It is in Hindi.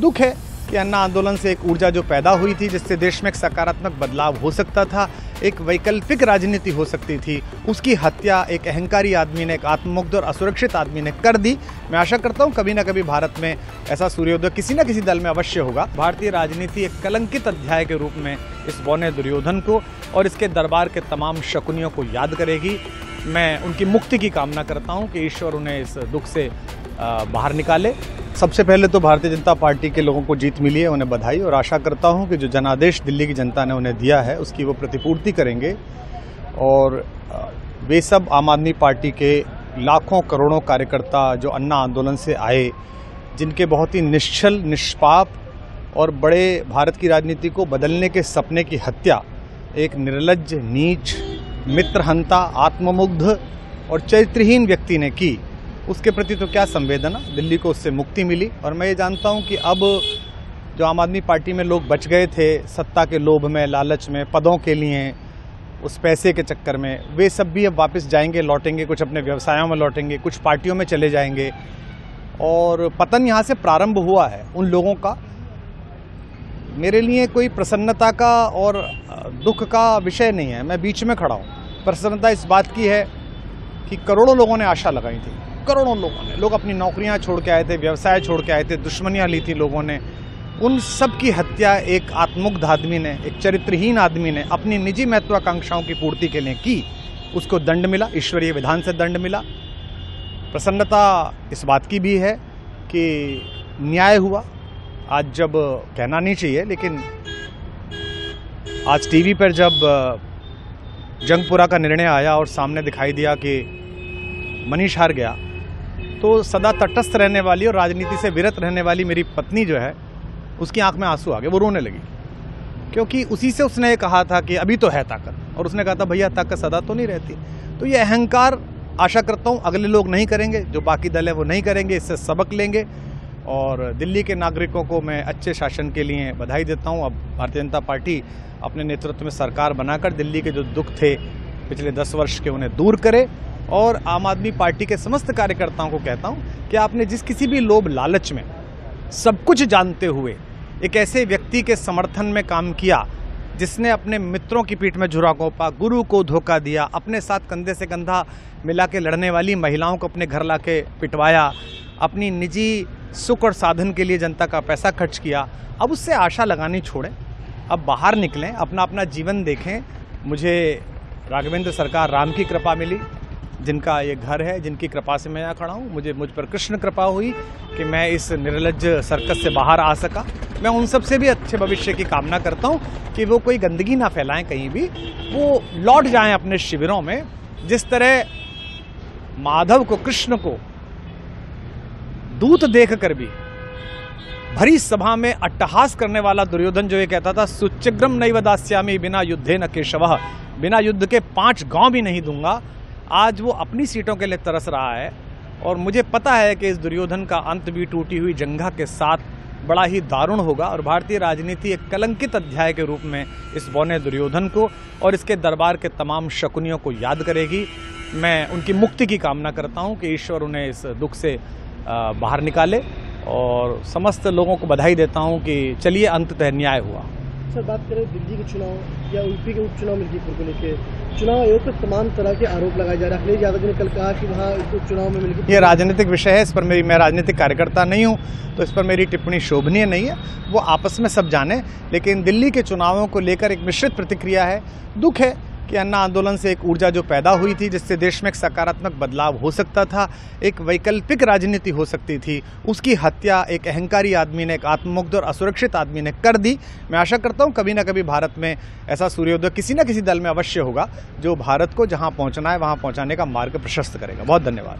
दुख है कि अन्ना आंदोलन से एक ऊर्जा जो पैदा हुई थी, जिससे देश में एक सकारात्मक बदलाव हो सकता था, एक वैकल्पिक राजनीति हो सकती थी, उसकी हत्या एक अहंकारी आदमी ने, एक आत्ममुग्ध और असुरक्षित आदमी ने कर दी। मैं आशा करता हूं कभी ना कभी भारत में ऐसा सूर्योदय किसी न किसी दल में अवश्य होगा। भारतीय राजनीति एक कलंकित अध्याय के रूप में इस बौने दुर्योधन को और इसके दरबार के तमाम शकुनियों को याद करेगी। मैं उनकी मुक्ति की कामना करता हूं कि ईश्वर उन्हें इस दुख से बाहर निकाले। सबसे पहले तो भारतीय जनता पार्टी के लोगों को जीत मिली है, उन्हें बधाई, और आशा करता हूं कि जो जनादेश दिल्ली की जनता ने उन्हें दिया है उसकी वो प्रतिपूर्ति करेंगे और वे सब आम आदमी पार्टी के लाखों करोड़ों कार्यकर्ता जो अन्ना आंदोलन से आए, जिनके बहुत ही निश्चल, निष्पाप और बड़े भारत की राजनीति को बदलने के सपने की हत्या एक निर्लज्ज, नीच, मित्रहंता, आत्ममुग्ध और चरित्रहीन व्यक्ति ने की, उसके प्रति तो क्या संवेदना। दिल्ली को उससे मुक्ति मिली और मैं ये जानता हूं कि अब जो आम आदमी पार्टी में लोग बच गए थे सत्ता के लोभ में, लालच में, पदों के लिए, उस पैसे के चक्कर में, वे सब भी अब वापस जाएंगे, लौटेंगे, कुछ अपने व्यवसायों में लौटेंगे, कुछ पार्टियों में चले जाएंगे और पतन यहाँ से प्रारंभ हुआ है उन लोगों का। मेरे लिए कोई प्रसन्नता का और दुख का विषय नहीं है, मैं बीच में खड़ा हूँ। प्रसन्नता इस बात की है कि करोड़ों लोगों ने आशा लगाई थी, करोड़ों लोगों ने, लोग अपनी नौकरियां छोड़ के आए थे, व्यवसाय छोड़ के आए थे, दुश्मनियां ली थी लोगों ने, उन सब की हत्या एक आत्ममुग्ध आदमी ने, एक चरित्रहीन आदमी ने अपनी निजी महत्वाकांक्षाओं की पूर्ति के लिए की। उसको दंड मिला, ईश्वरीय विधान से दंड मिला। प्रसन्नता इस बात की भी है कि न्याय हुआ। आज जब कहना नहीं चाहिए, लेकिन आज टीवी पर जब जंगपुरा का निर्णय आया और सामने दिखाई दिया कि मनीष हार गया, तो सदा तटस्थ रहने वाली और राजनीति से विरत रहने वाली मेरी पत्नी जो है, उसकी आंख में आंसू आ गए, वो रोने लगी, क्योंकि उसी से उसने कहा था कि अभी तो है ताकत, और उसने कहा था भैया ताकत सदा तो नहीं रहती। तो ये अहंकार आशा करता हूँ अगले लोग नहीं करेंगे, जो बाकी दल है वो नहीं करेंगे, इससे सबक लेंगे। और दिल्ली के नागरिकों को मैं अच्छे शासन के लिए बधाई देता हूँ। अब भारतीय जनता पार्टी अपने नेतृत्व में सरकार बनाकर दिल्ली के जो दुख थे पिछले 10 वर्ष के, उन्हें दूर करे। और आम आदमी पार्टी के समस्त कार्यकर्ताओं को कहता हूं कि आपने जिस किसी भी लोभ लालच में सब कुछ जानते हुए एक ऐसे व्यक्ति के समर्थन में काम किया जिसने अपने मित्रों की पीठ में झुरा घोंपा, गुरु को धोखा दिया, अपने साथ कंधे से कंधा मिला के लड़ने वाली महिलाओं को अपने घर लाके पिटवाया, अपनी निजी सुख और साधन के लिए जनता का पैसा खर्च किया, अब उससे आशा लगानी छोड़ें, अब बाहर निकलें, अपना अपना जीवन देखें। मुझे राघवेंद्र सरकार राम की कृपा मिली, जिनका ये घर है, जिनकी कृपा से मैं यहाँ खड़ा हूँ। मुझ पर कृष्ण कृपा हुई कि मैं इस निर्लज्ज सर्कस से बाहर आ सका। मैं उन सब से भी अच्छे भविष्य की कामना करता हूँ कि वो कोई गंदगी ना फैलाएं कहीं भी, वो लौट जाएं अपने शिविरों में। जिस तरह माधव को, कृष्ण को दूत देख कर भी भरी सभा में अट्टहास करने वाला दुर्योधन जो ये कहता था सुचिग्रम नैव दास्यामि बिना युद्धे न केशवः, बिना युद्ध के 5 गांव भी नहीं दूंगा, आज वो अपनी सीटों के लिए तरस रहा है। और मुझे पता है कि इस दुर्योधन का अंत भी टूटी हुई जंघा के साथ बड़ा ही दारुण होगा और भारतीय राजनीति एक कलंकित अध्याय के रूप में इस बौने दुर्योधन को और इसके दरबार के तमाम शकुनियों को याद करेगी। मैं उनकी मुक्ति की कामना करता हूं कि ईश्वर उन्हें इस दुख से बाहर निकाले और समस्त लोगों को बधाई देता हूं कि चलिए अंततः न्याय हुआ। सर, बात करें दिल्ली के चुनाव या यूपी के उपचुनाव मिल्कीपुर को लेकर, चुनाव आयोग पर तमाम तरह के आरोप लगाए जा रहे हैं। अखिलेश यादव ने कल कहा कि वहाँ उपचुनाव में मिल्कीपुर, ये राजनीतिक विषय है, इस पर मैं राजनीतिक कार्यकर्ता नहीं हूँ, तो इस पर मेरी टिप्पणी शोभनीय नहीं है, वो आपस में सब जाने। लेकिन दिल्ली के चुनावों को लेकर एक मिश्रित प्रतिक्रिया है। दुख है कि अन्ना आंदोलन से एक ऊर्जा जो पैदा हुई थी, जिससे देश में एक सकारात्मक बदलाव हो सकता था, एक वैकल्पिक राजनीति हो सकती थी, उसकी हत्या एक अहंकारी आदमी ने, एक आत्ममुग्ध और असुरक्षित आदमी ने कर दी। मैं आशा करता हूं कभी ना कभी भारत में ऐसा सूर्योदय किसी न किसी दल में अवश्य होगा, जो भारत को जहां पहुंचना है वहां पहुंचाने का मार्ग प्रशस्त करेगा। बहुत धन्यवाद।